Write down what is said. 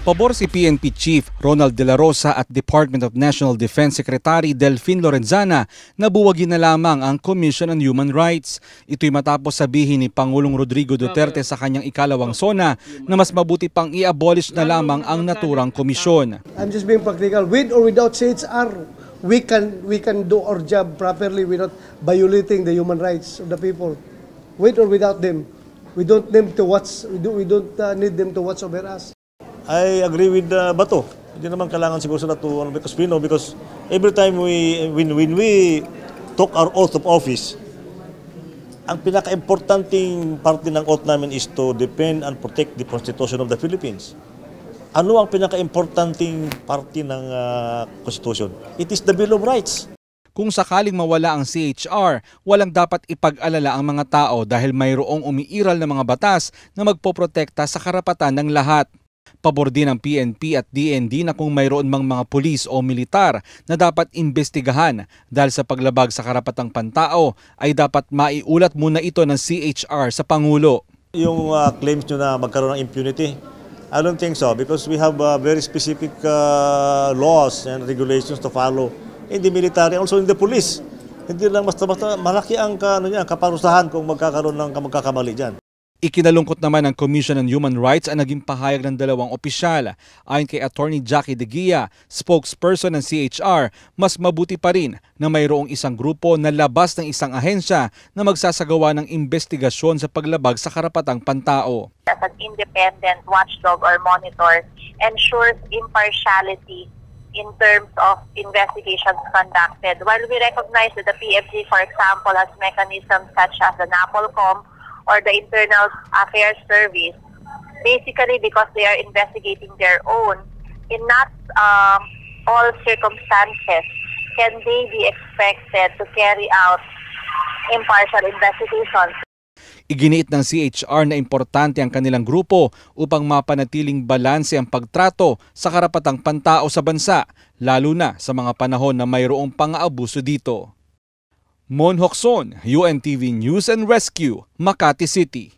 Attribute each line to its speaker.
Speaker 1: Pabor si PNP Chief Ronald De La Rosa at Department of National Defense Secretary Delfin Lorenzana na buwagin na lamang ang Commission on Human Rights. Ito'y matapos sabihin ni Pangulong Rodrigo Duterte sa kanyang ikalawang SONA na mas mabuti pang i-abolish na lamang ang naturang komisyon.
Speaker 2: I'm just being practical. With or without CHR, we can do our job properly without violating the human rights of the people. With or without them, we don't need them to watch over us.
Speaker 3: I agree with Bato. Hindi naman kailangan siguro sila to because we know, because every time when we took our oath of office, ang pinaka-importanting parte ng oath namin is to defend and protect the Constitution of the Philippines. Ano ang pinaka-importanting parte ng Constitution? It is the Bill of Rights.
Speaker 1: Kung sakaling mawala ang CHR, walang dapat ipag-alala ang mga tao dahil mayroong umiiral na mga batas na magpoprotekta sa karapatan ng lahat. Pabor din ng PNP at DND na kung mayroon mang mga pulis o militar na dapat imbestigahan dahil sa paglabag sa karapatang pantao ay dapat maiulat muna ito ng CHR sa Pangulo.
Speaker 3: Yung claims nyo na magkaroon ng impunity, I don't think so because we have very specific laws and regulations to follow in the military, also in the police. Hindi lang basta-basta malaki ang kaparusahan kung magkakaroon ng magkakamali dyan.
Speaker 1: Ikinalungkot naman ng Commission on Human Rights ang naging pahayag ng dalawang opisyal. Ayon kay Attorney Jackie De Guia, spokesperson ng CHR, mas mabuti pa rin na mayroong isang grupo na labas ng isang ahensya na magsasagawa ng investigasyon sa paglabag sa karapatang pantao.
Speaker 4: As an independent watchdog or monitor ensures impartiality in terms of investigations conducted. While we recognize that the PFG, for example, has mechanisms such as the NAPOLCOM or the Internal Affairs Service, basically because they are investigating their own, in not all circumstances can they be expected to carry out impartial investigations.
Speaker 1: Iginiit ng CHR na importante ang kanilang grupo upang mapanatiling balanse ang pagtrato sa karapatang pantao sa bansa, lalo na sa mga panahon na mayroong pang-aabuso dito. Mon Hocson, UNTV News and Rescue, Makati City.